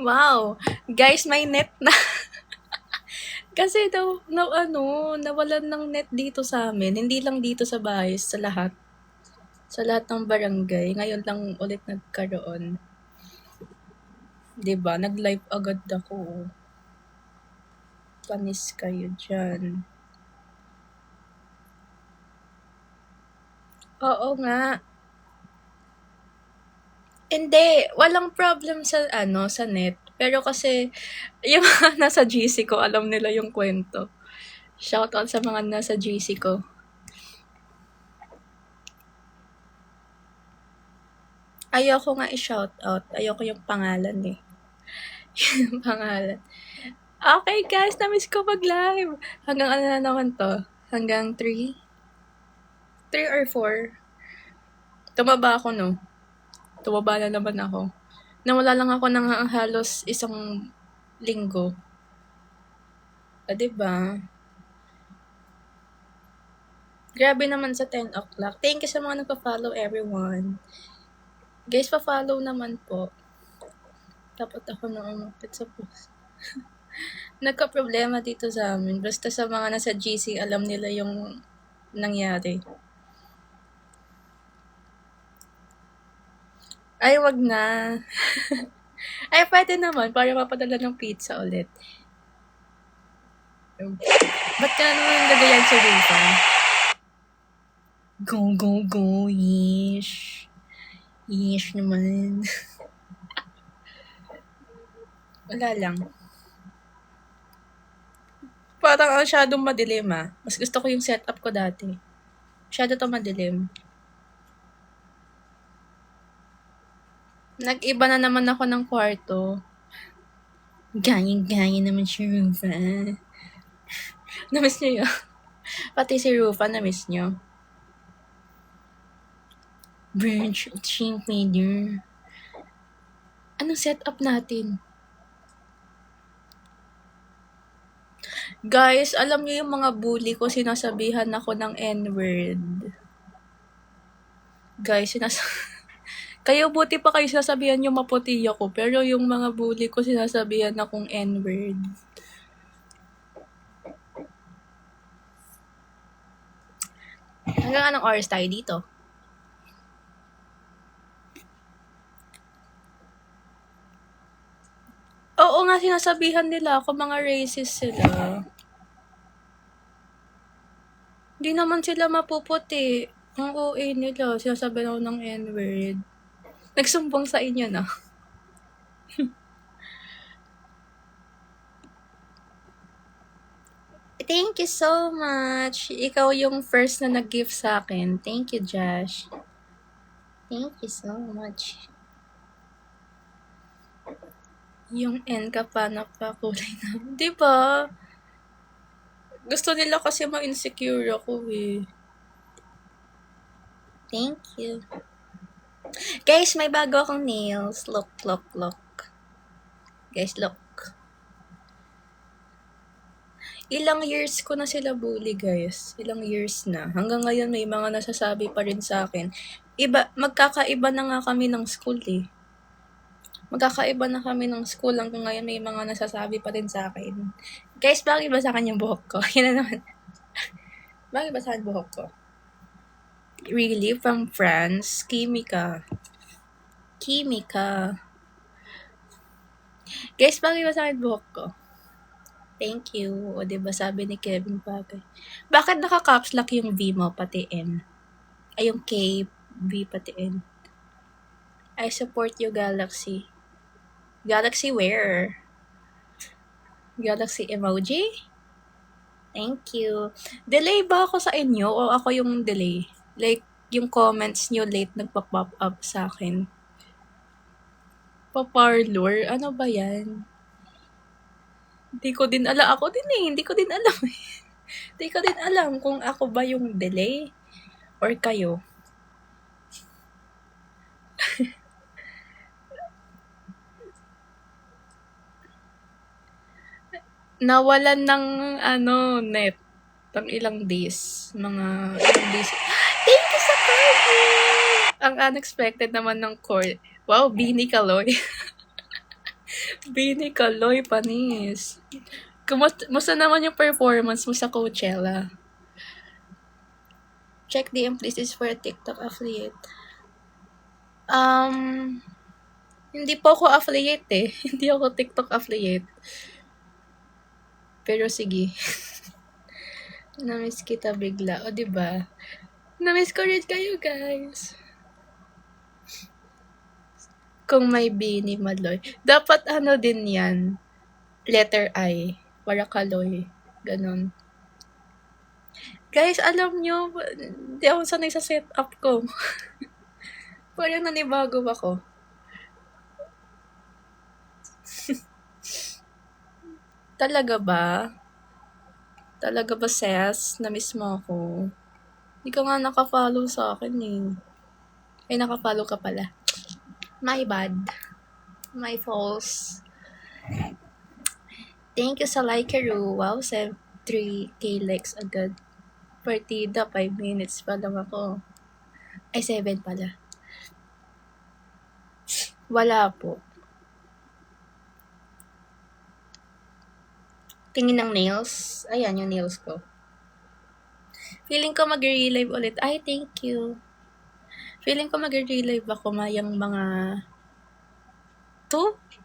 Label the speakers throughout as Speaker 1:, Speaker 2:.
Speaker 1: Wow! Guys, may net na. Kasi daw, nawalan ng net dito sa amin. Hindi lang dito sa bahay, sa lahat. Sa lahat ng barangay. Ngayon lang ulit nagkaroon. 'Di ba? Nag-live agad ako. Panis kayo dyan. Oo nga. Hindi, walang problem sa net. Pero kasi, yung mga nasa GC ko, alam nila yung kwento. Shoutout sa mga nasa GC ko. Ayoko nga i-shoutout. Ayoko yung pangalan eh. Yung pangalan. Okay guys, na-miss ko mag-live. Hanggang ano na naman to? Hanggang 3? 3 or 4? Tumaba ako no. Tumaba na naman ako. Nawala lang ako ng halos isang linggo. Diba? Grabe naman sa 10 o'clock. Thank you sa mga nagpa-follow everyone. Guys, pa-follow naman po. Dapat ako na umakit sa post. Nagka-problema dito sa amin. Basta sa mga nasa GC, alam nila yung nangyari. Ay, wag na. Ay, pwede naman. Para mapadala ng pizza ulit. Ba't ka naman gagayan sa Rufa? Go, go, go. Yeesh. Yeesh naman. Wala lang. Parang masyadong madilim ah. Mas gusto ko yung setup ko dati. Masyado to madilim. Nag-iba na naman ako ng kwarto. Gaya naman si Rufa. Na-miss niyo yun? Pati si Rufa, na-miss niyo. Branch of Team Leader. Anong setup natin? Guys, alam niyo yung mga bully ko, sinasabihan ako ng N-word. Guys, kayo buti pa kayo sinasabihan yung maputi ako, pero yung mga bully ko sinasabihan akong N-word. Hanggang anong oras tayo dito? Oo nga, sinasabihan nila ako mga racist sila. Hindi naman sila mapuputi. Ang OA nila, sinasabihan ako ng N-word. Nagsumbong sa inyo na. Thank you so much. Ikaw yung first na nag-gift sa akin. Thank you, Josh. Thank you so much. Yung N ka pa, napakulay na. Diba? Gusto nila kasi ma-insecure ako eh. Thank you. Guys, may bago akong nails. Look. Guys, look. Ilang years ko na sila bully, guys. Ilang years na. Hanggang ngayon, may mga nasasabi pa rin sa akin. Magkakaiba na nga kami ng school eh. Magkakaiba na kami ng school. Hanggang ngayon, may mga nasasabi pa rin sa akin. Guys, bagay ba sa akin yung buhok ko? Yan na naman. Bagay ba sa akin buhok ko? Really? From France? Kimika. Guys, bagay ba sa akin buhok ko? Thank you. O, diba sabi ni Kevin Bagay. Bakit naka-caps lock yung V mo, pati N? Ay, yung K, V, pati N. I support you, Galaxy. Galaxy where? Galaxy emoji? Thank you. Delay ba ako sa inyo o ako yung delay? Like, yung comments nyo late nagpa-pop up sa akin. Pa-parlor? Ano ba yan? Hindi ko din alam. Ako din eh. Hindi ko din alam eh. Hindi ko din alam kung ako ba yung delay or kayo. Nawalan ng net. Pang ilang days. Mga ilang days. Thank you sa card! Ang unexpected naman ng court. Wow, Bini Kaloy. Bini Kaloy, panis. Kumusta naman yung performance mo sa Coachella? Check DM please, this is for a TikTok affiliate. Hindi po ako affiliate eh. Hindi ako TikTok affiliate. Pero sige. Namiss kita bigla. O, diba? Namiss ko rin kayo, guys. Kung may Bini Maloy. Dapat ano din yan. Letter I. Para Kaloy. Ganon. Guys, alam nyo, hindi ako sanay sa setup ko. Parang nanibago ako. Talaga ba? Talaga ba, Ses? Namiss mo ako? Hindi ka nga nakafollow sa akin eh. Ay, nakafollow ka pala. My bad. My false. Thank you sa Likeru. Wow, 3K likes agad. Partida, 5 minutes pa lang ako. Ay, 7 pala. Wala po. Tingin ng nails. Ayan, yung nails ko. Feeling ko mag-relive ulit. Ay, thank you. Feeling ko mag-relive ako mayang mga 2,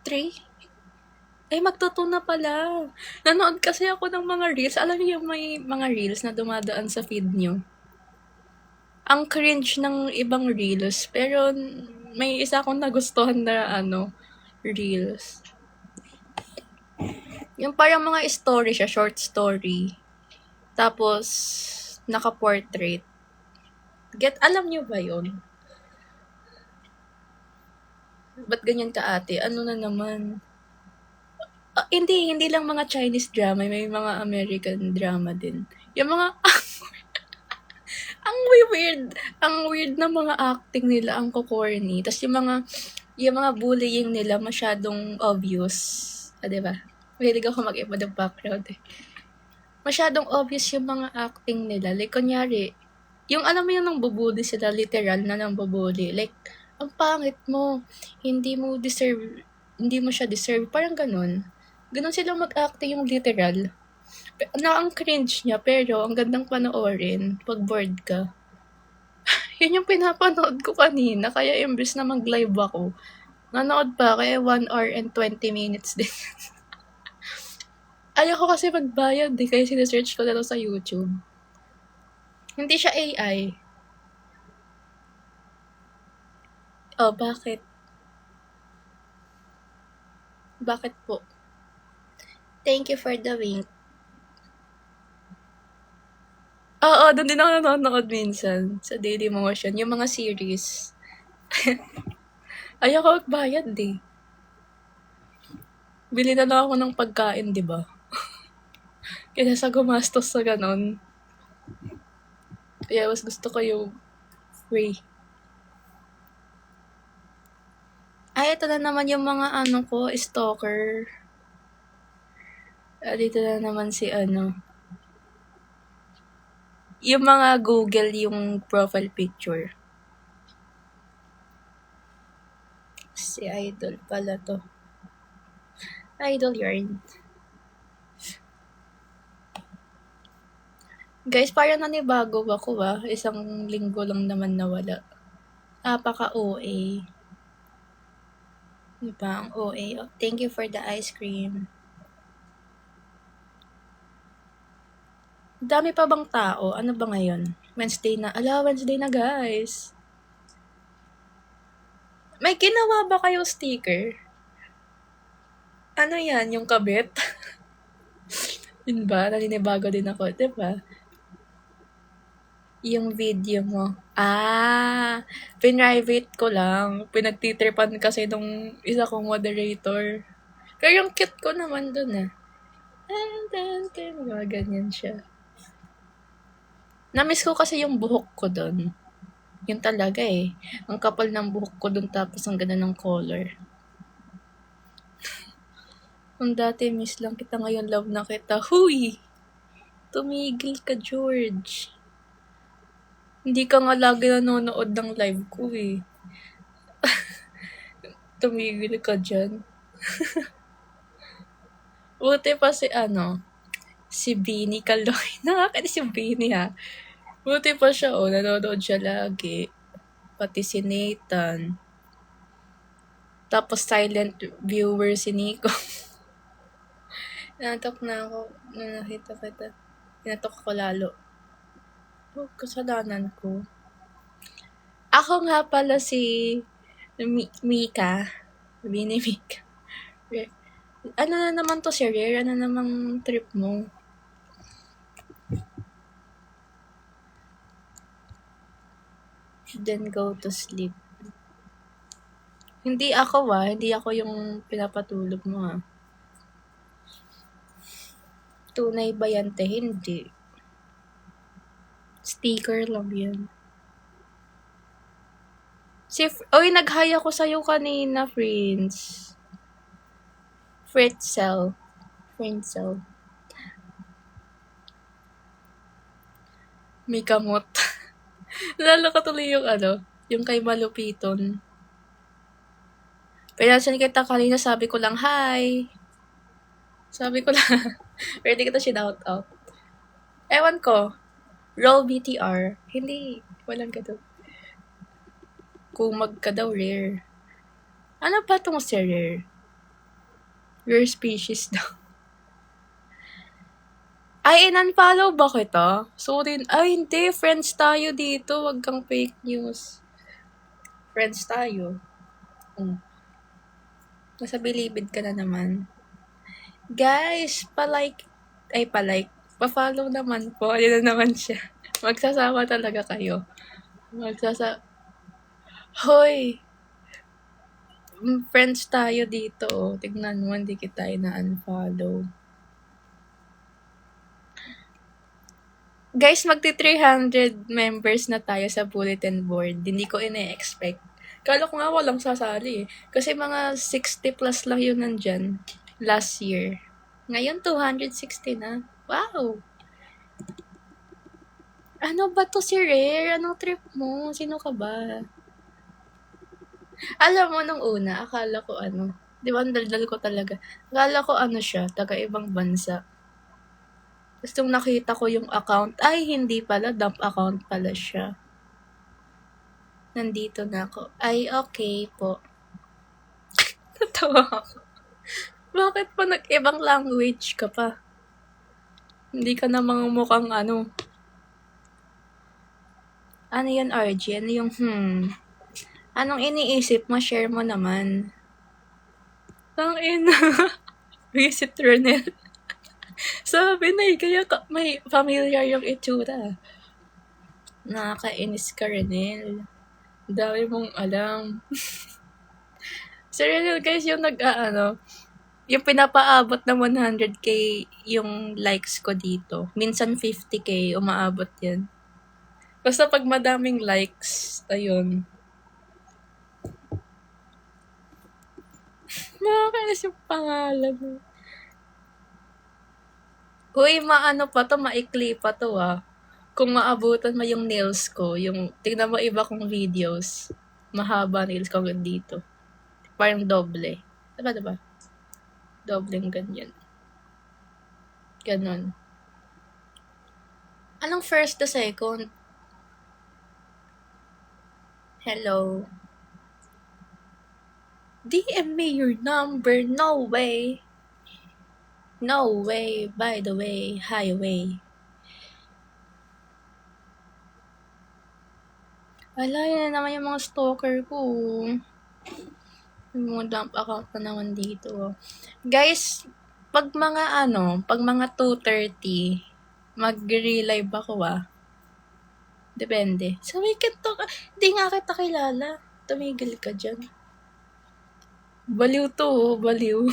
Speaker 1: 3. Ay, magtuto na pala. Nanood kasi ako ng mga reels. Alam niyo yung may mga reels na dumadaan sa feed niyo. Ang cringe ng ibang reels. Pero may isa akong nagustuhan na reels. Yung parang mga story siya, short story. Tapos, naka-portrait. Alam niyo ba yun? Ba't ganyan ka, ate? Ano na naman? Hindi lang mga Chinese drama, may mga American drama din. Yung mga ang weird na mga acting nila, ang corny. Tapos yung mga bullying nila masyadong obvious. Diba? Mahilig ako mag-iba ng background eh. Masyadong obvious yung mga acting nila. Like, kunyari, yung alam mo yung nang bubuli sila, literal na nang bubuli. Like, ang pangit mo, hindi mo siya deserve. Parang ganun. Ganun silang mag-acting yung literal. Ang cringe niya, pero ang gandang panoorin pag bored ka. Yun yung pinapanood ko kanina, kaya imbes na mag-live ako, nanood pa, kaya 1 hour and 20 minutes din. Ayoko kasi magbayad kaya sinesearch ko na lang sa YouTube. Hindi siya AI. Oh, bakit? Bakit po? Thank you for the wink. Oo, doon din ako nanonood minsan sa Dailymotion, yung mga series. Ayoko magbayad eh. Bili na lang ako ng pagkain, di ba? Kaya sa gumastos sa ganon. Kaya mas gusto ko yung free. Ay, ito na naman yung mga stalker. Dito na naman si yung mga Google yung profile picture. Si Idol pala to. Idol yarn. Guys, parang nanibago ako Isang linggo lang naman nawala. Apaka-OA. Diba? Ang OA. Oh, thank you for the ice cream. Dami pa bang tao? Ano ba ngayon? Wednesday na. Wednesday na guys. May ginawa ba kayo sticker? Ano yan? Yung kabit? Yun ba? Naninibago din ako. Diba? Yung video mo. Pinrivate ko lang. Pinagtitripan kasi nung isa kong moderator. Pero yung cute ko naman dun Mga ganyan siya. Namiss ko kasi yung buhok ko dun. Yun talaga eh. Ang kapal ng buhok ko dun tapos ang ganda ng color. Kung dati miss lang kita, ngayon love na kita. Huy! Tumigil ka, George. Hindi ka nga lagi nanonood ng live ko eh. Tumigil ka dyan. Buti pa si si Beanie Kaloy. Nakakainis si Beanie ha. Buti pa siya, nanonood siya lagi. Pati si Nathan. Tapos silent viewer si Nico. Natok na ako nung nakita kita. Natok ako lalo. Kasalanan ko. Ako nga pala si Mika. Beanie Mika. Ano na naman to si Rare? Ano namang trip mo? Then go to sleep. Hindi ako hindi ako yung pinapatulog mo Tunay ba yan te? Hindi. Sticker lang yan. Nag-hi ako sa'yo kanina, friends. Fritzel. May kamot. Lalo ka tuloy yung kay Malupiton. Pinansin kita kanina, sabi ko lang, hi. Sabi ko lang, pwede kita shout out. Ewan ko, roll BTR. Hindi, walang ka daw. Kumag ka daw, Rare. Ano ba tong si Rare? Rare species daw. Ay, in-unfollow ba kita? Sorry. Ay, hindi. Friends tayo dito. Wag kang fake news. Friends tayo. Nasa bilibid ka na naman. Guys, pa-follow naman po. Ayun na naman siya. Magsasama talaga kayo. Hoy! Friends tayo dito. Tignan mo, hindi kita ina-unfollow. Guys, magti-300 members na tayo sa bulletin board. Hindi ko ina-expect. Kala ko nga walang sasali Kasi mga 60 plus lang yun nandyan last year. Ngayon, 260 na. Wow! Ano ba to si Rare? Anong trip mo? Sino ka ba? Alam mo, nung una, akala ko di ba, ang daldal ko talaga. Akala ko siya, taga ibang bansa. Tapos nung nakita ko yung account, ay hindi pala, dump account pala siya. Nandito na ako. Ay, okay po. Natawa ako. Bakit pa nag-ibang language ka pa? Hindi ka namang mukhang Ano yan, RG? Ano yung Anong iniisip mo? Share mo naman. Tangina. Visit Renel. Sabi na kaya may familiar yung itsura. Nakakainis ka, Renel. Dami mong alam. Si Renel, guys, yung yung pinapaabot na 100k yung likes ko dito. Minsan 50k, umaabot yan. Basta pag madaming likes, ayun. Nakakainis yung pangalan mo. Uy, pa to, maikli pa to Kung maabutan mo yung nails ko, tignan mo iba kong videos, mahaba nails ko dito. Parang doble. Diba? Dobleng ganyan. Ganon. Anong first to second? Hello? DM me your number. No way. No way. By the way, highway. Wala, yan na naman yung mga stalker ko. Yung mga dump account na naman dito. Guys, pag mga 2:30, mag-relive ako Depende. Sabi kita, hindi nga kita kilala. Tumigil ka dyan. Baliw to, baliw.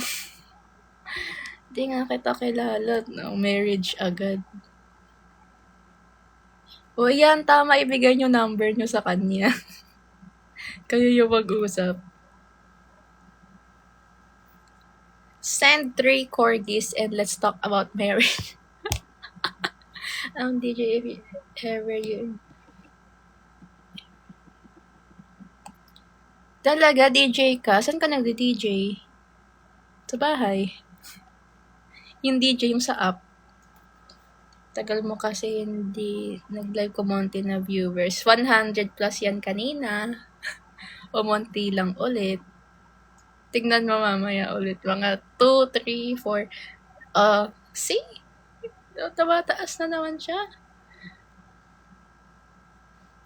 Speaker 1: Hindi nga kita kilala. No, marriage agad. O yan, tama, ibigay nyo number nyo sa kanya. Kayo yung mag-usap. Send 3 corgis and let's talk about marriage. DJ, if ever you... Talaga, DJ ka? Saan ka nag-DJ? Sa bahay. Yung DJ yung sa app. Tagal mo kasi hindi nag-live kumonti na viewers. 100 plus yan kanina. Umonti lang ulit. Tignan mo mamaya ulit. Mga 2, 3, 4. See? Tumataas na naman siya.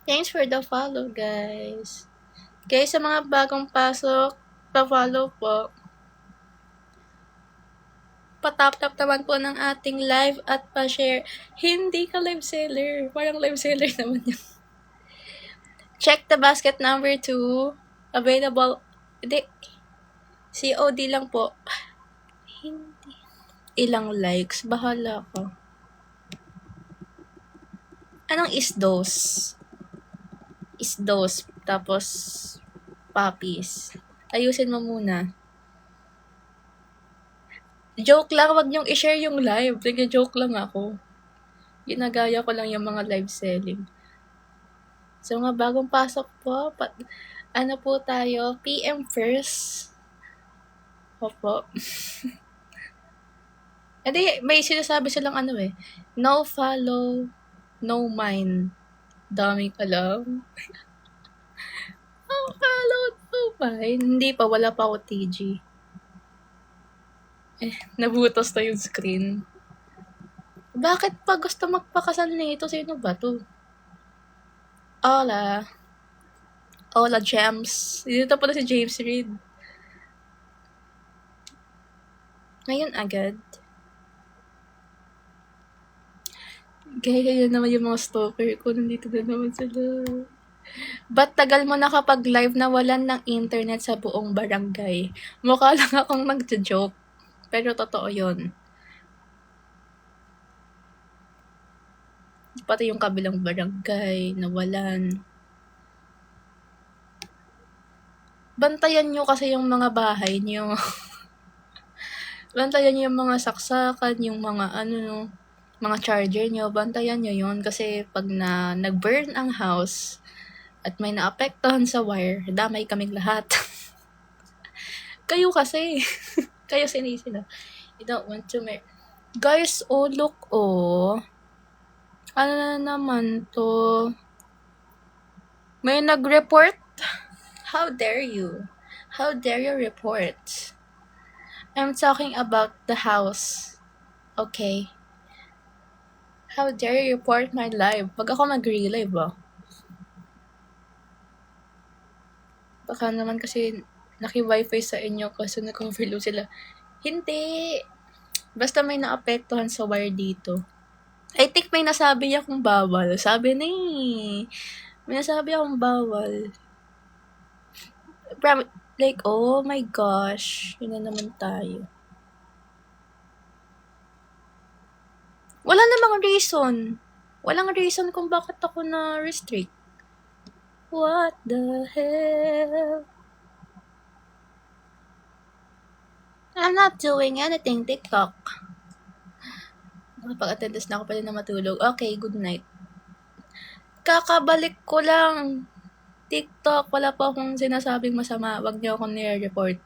Speaker 1: Thanks for the follow, guys. Guys, sa mga bagong pasok, pa-follow po. Pa-tap-tap naman po ng ating live at pa-share. Hindi ka live seller. Parang live seller naman yun. Check the basket number 2. Available. Hindi. COD lang po. Hindi. Ilang likes. Bahala ko. Anong isdos? Isdos. Tapos, puppies. Ayusin mo muna. Joke lang, wag niyong i-share yung live. Nag-joke lang ako. Ginagaya ko lang yung mga live selling. So, mga bagong pasok po, ano po tayo, PM first. Opo. Hindi, may sinasabi silang ano eh, no follow, no mind. Daming alam. No follow, no mind. Hindi pa, wala pa ako TG. Nabutas na yung screen. Bakit pa gusto magpakasal nito? Sino ba to? Hola. Hola, James. Dito pala si James Reid. Ngayon agad. Gaya naman yung mga stalker ko. Nandito na naman sila. Ba't tagal mo nakapag-live na walan ng internet sa buong barangay? Mukha lang akong nagja-joke. Pero totoo yun. Pati yung kabilang barangay, nawalan. Bantayan nyo kasi yung mga bahay nyo. Bantayan nyo yung mga saksakan, yung mga mga charger nyo. Bantayan nyo yun kasi pag nag-burn ang house at may naapektuhan sa wire, damay kaming lahat. Kayo kasi. Kayo sinisino. You don't want to Guys, oh look, oh. Ano na naman to? May nag-report? How dare you? How dare you report? I'm talking about the house. Okay. How dare you report my live? Pag ako mag-relive, Baka naman kasi naki-wifi sa inyo kasi nag-overload sila. Hindi. Basta may naapektuhan sa wire dito. I think may nasabi akong bawal. Sabi ni. May nasabi akong bawal. Like, oh my gosh. Yun na naman tayo. Wala namang reason. Walang reason kung bakit ako na-restrict. What the hell? I'm not doing anything, TikTok. Nakapag-attendance na ako pala na matulog. Okay, good night. Kakabalik ko lang. TikTok, wala pa akong sinasabing masama. Wag niyo akong nire-report.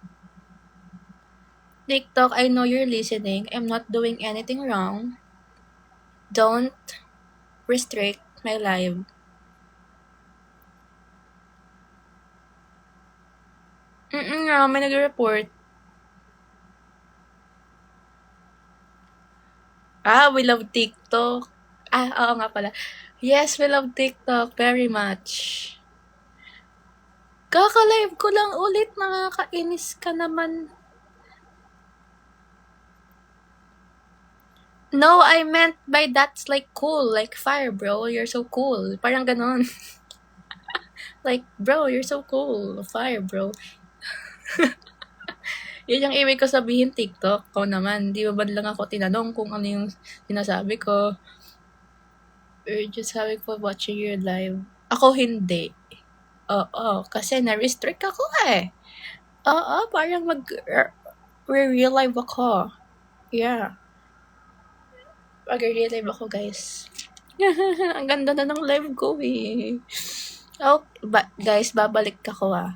Speaker 1: TikTok, I know you're listening. I'm not doing anything wrong. Don't restrict my live. May nag-report. We love TikTok. Oo nga pala. Yes, we love TikTok very much. Kaka-live ko lang ulit, nakakainis ka naman. No, I meant by that's like cool, like fire, bro. You're so cool. Parang ganon. Like, bro, you're so cool. Fire, bro. Yun yung ibig ko sabihin, TikTok. Ko naman, di ba ba lang ako tinanong kung ano yung sinasabi ko? Or just having fun watching your live. Ako hindi. Oo, kasi na-restrict ako eh. Oo, parang mag-real live ako. Yeah. Mag-real live ako, guys. Ang ganda na ng live ko eh. Oh, guys, babalik ako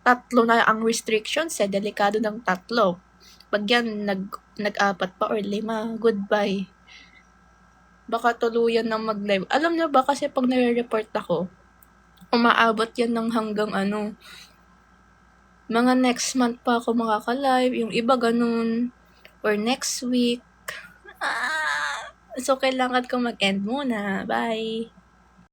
Speaker 1: 3 na ang restrictions eh. Delikado ng 3. Pag yan nag-apat pa or 5, goodbye. Baka tuluyan ng mag-live. Alam niyo ba kasi pag nare-report ako, umaabot yan ng hanggang mga next month pa ako makaka-live, yung iba ganun, or next week. So, kailangan ko mag-end muna. Bye!